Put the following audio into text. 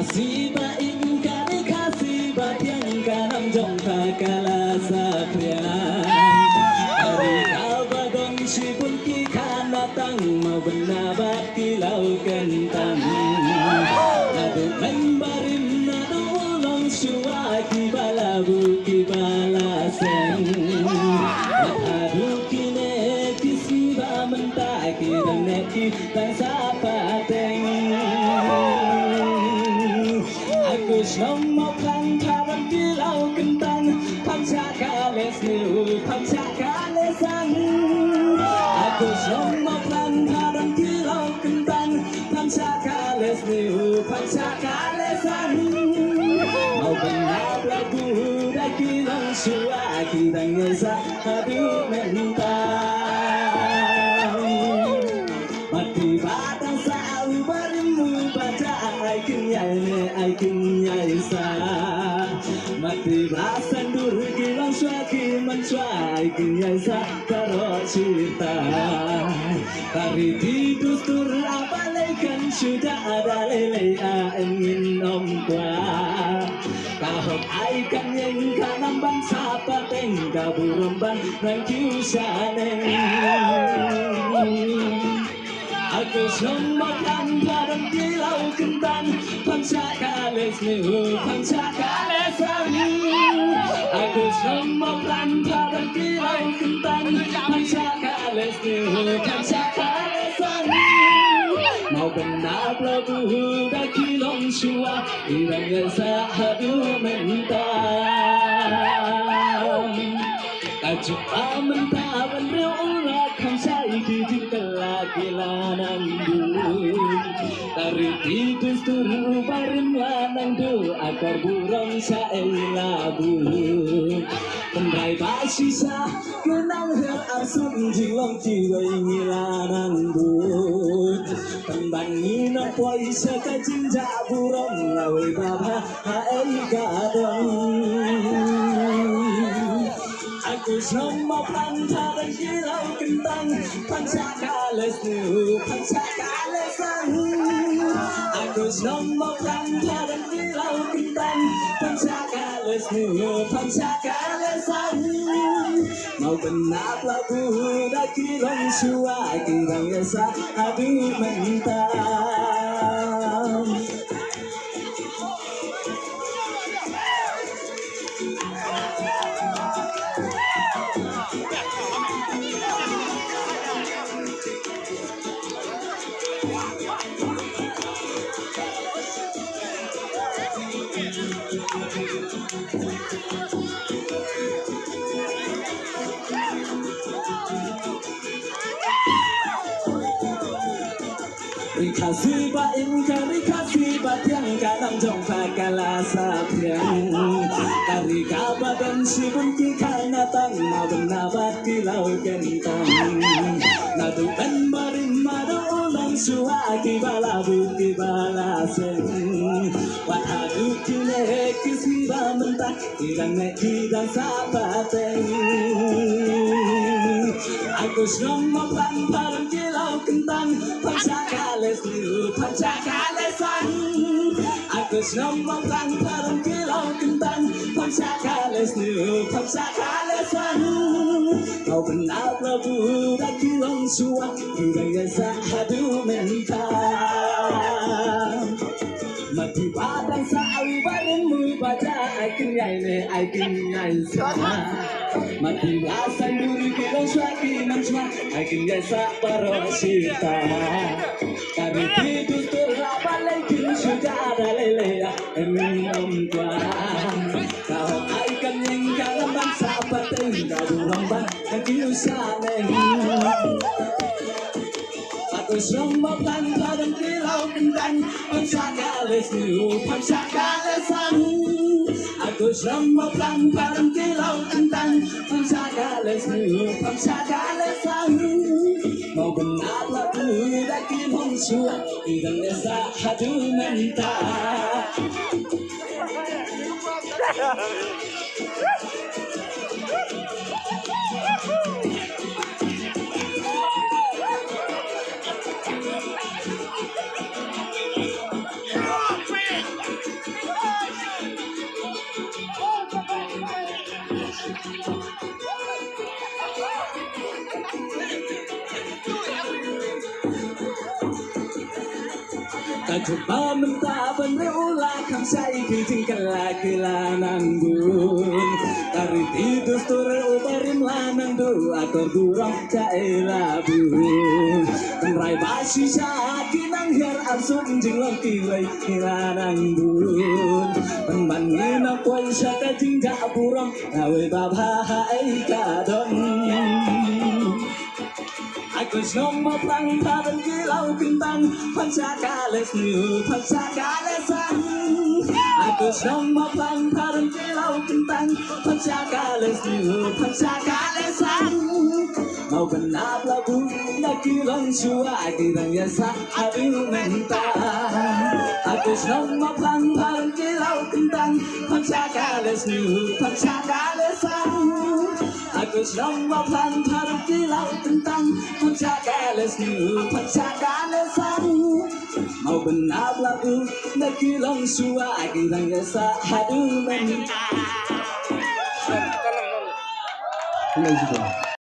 Kasih baik kali kasih yang kanam jong kala saprian hari kabadong sipun ki kanatang mau benabat kilau kentang nadu lembarin nadu ulong suwa ki balabu ki balaseng nadu kine kisiba mentaki dan neki tang sapateng aku semua pelan kilau kentang pamcaka lesniu pamcaka lesan aku semua pelan kilau kentang pamcaka lesniu pamcaka lesan mau benar lagu dah kilau suara kita ngesa aduh mentang mati batang sau barimu baca aikin nyai sa mati belasan dur kilang suaki mencuai aikin nyai sa karo cinta hari tidur tur abaikan sudah ada lele ingin omkwa kahok aikan yang kanam bangsa pateng kaburumban nang kiusaneng aku semua pelan kilau kentang pamcaka lesniu pamcaka lesan aku semua pelan kilau kentang pamcaka lesniu pamcaka lesan mau benar lagu dah kilong suah irangnya sahadu mentang kacupa mentaban reulat kamsai kijin kelaki lanang du tari titus turu barim lanang du akar burung sae labu tembrai basisa kenang hel asun jilong jiwai ngilanang du tembang nginok poisa kajinja burung lawe baba hae gadong aku semua pelan kilau kentang pamcaka lesniu pamcaka lesan aku semua pelan kilau kentang pamcaka lesniu pamcaka lesan mau benar lagu dah kilong suah kirang esa aduh mentang Rikasi yang kadang jong pakala sapiang Kari kabadan sibun ki kanatang mau benabat kilau kentang nadu barin madu ulang suaki balabu ki balaseng wahadu kine kisiba mentah kirang nekidang sapateng aku semua pelan kilau kentang pamcaka lesniu pamcaka lesan aku semua pelan kilau kentang pamcaka lesniu pamcaka lesan kau benar labu dah kilong suah kirang esa hadu mentang mati badang sawi badanmu baca aikin nyai sama mati belasan duri kilong suaki mancua aikin nyai sa parosita kari tidur terapalekin sudah ada lele emin omkwa kau aikan yang kalam bangsa pateng kadu ramban yang kiusaneng aku semua pelan kilau kentang pamcaka lesniu pamcaka lesan aku semua pelan kilau kentang pamcaka lesniu pamcaka lesan mau benar lagu dah kilong suah irang esa hadu mentah coba mentaban ulah kang say kiting kalaki lanang bun kari tidur tur ubarim lanang du ator durang caela bun kenrai basi sa kinang her absun jinglong kilai kilanang bun pembangin apoi sa kajing burang awe babahai kadon Aku semua perang bareng kilau kentang Pancakales new Pancakalesan Aku semua perang bareng kilau kentang Pancakales new Pancakalesan Mau benap labu Nakilang suwa Kirang yasa abil mentang Aku semua perang bareng kilau kentang Pancakales new Pancakalesan Aku semua perang bareng kilau kentang Pancakales new Pancakalesan Mau benap labu Nakilang suwa Kirang yasa abil mentang Mulai juga.